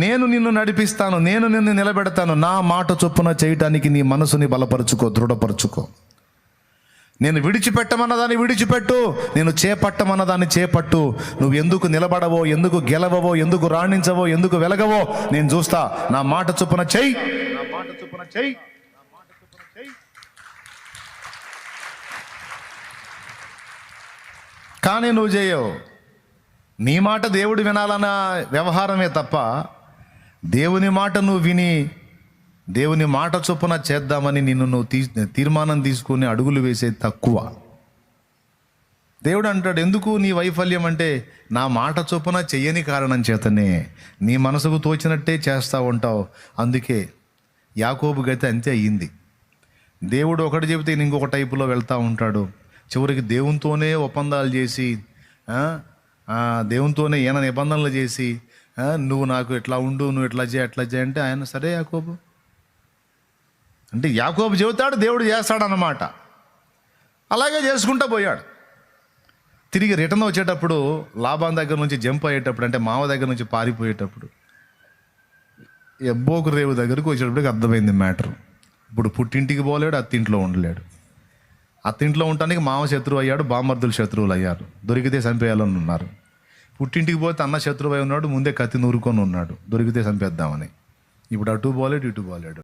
నేను నిన్ను నడిపిస్తాను, నేను నిన్ను నిలబెడతాను. నా మాట చొప్పున చేయటానికి నీ మనసుని బలపరుచుకో, దృఢపరుచుకో. నేను విడిచిపెట్టమన్నదాన్ని విడిచిపెట్టు, నేను చేపట్టమన్నదాన్ని చేపట్టు. నువ్వు ఎందుకు నిలబడవో, ఎందుకు గెలవవో, ఎందుకు రాణించవో, ఎందుకు వెలగవో నేను చూస్తా. నా మాట చొప్పున చెయ్యి, నా మాట చొప్పున చెయ్యి, నా మాట చొప్పున చెయ్యి. కానీ నువ్వు చేయవు. నీ మాట దేవుడు వినాలన్న వ్యవహారమే తప్ప దేవుని మాట నువ్వు విని దేవుని మాట చొప్పున చేద్దామని నువ్వు తీర్మానం తీసుకుని అడుగులు వేసే తక్కువ. దేవుడు అంటాడు, ఎందుకు నీ వైఫల్యం అంటే నా మాట చొప్పున చెయ్యని కారణం చేతనే. నీ మనసుకు తోచినట్టే చేస్తూ ఉంటావు. అందుకే యాకోబు గతి అంతే అయ్యింది. దేవుడు ఒకటి చెబితే ఇంకొక టైపులో వెళ్తూ ఉంటాడు. చివరికి దేవునితోనే ఒప్పందాలు చేసి, దేవునితోనే ఈయన నిబంధనలు చేసి, నువ్వు నాకు ఇట్లా ఉండు, నువ్వు ఇట్లా చేయి, అట్లా చేయి అంటే ఆయన సరే యాకోబు అంటే యాకోబు చెబుతాడు, దేవుడు చేస్తాడన్నమాట. అలాగే చేసుకుంటూ పోయాడు. తిరిగి రిటర్న్ వచ్చేటప్పుడు లాభం దగ్గర నుంచి జంప్ అయ్యేటప్పుడు, అంటే మావ దగ్గర నుంచి పారిపోయేటప్పుడు ఎబ్బోకు రేవు దగ్గరకు వచ్చేటప్పటికి అర్థమైంది మ్యాటర్. ఇప్పుడు పుట్టింటికి పోలేడు, అత్తింట్లో ఉండలేడు. అత్తింట్లో ఉండటానికి మామ శత్రువు అయ్యాడు, బామర్దులు శత్రువులు అయ్యారు. దొరికితే చంపేయాలని ఉన్నారు. పుట్టింటికి పోతే అన్న శత్రువు అయి ఉన్నాడు, ముందే కత్తి నూరుకొని ఉన్నాడు, దొరికితే చంపేద్దామని. ఇప్పుడు అటు పోలేడు, ఇటు పోలేడు.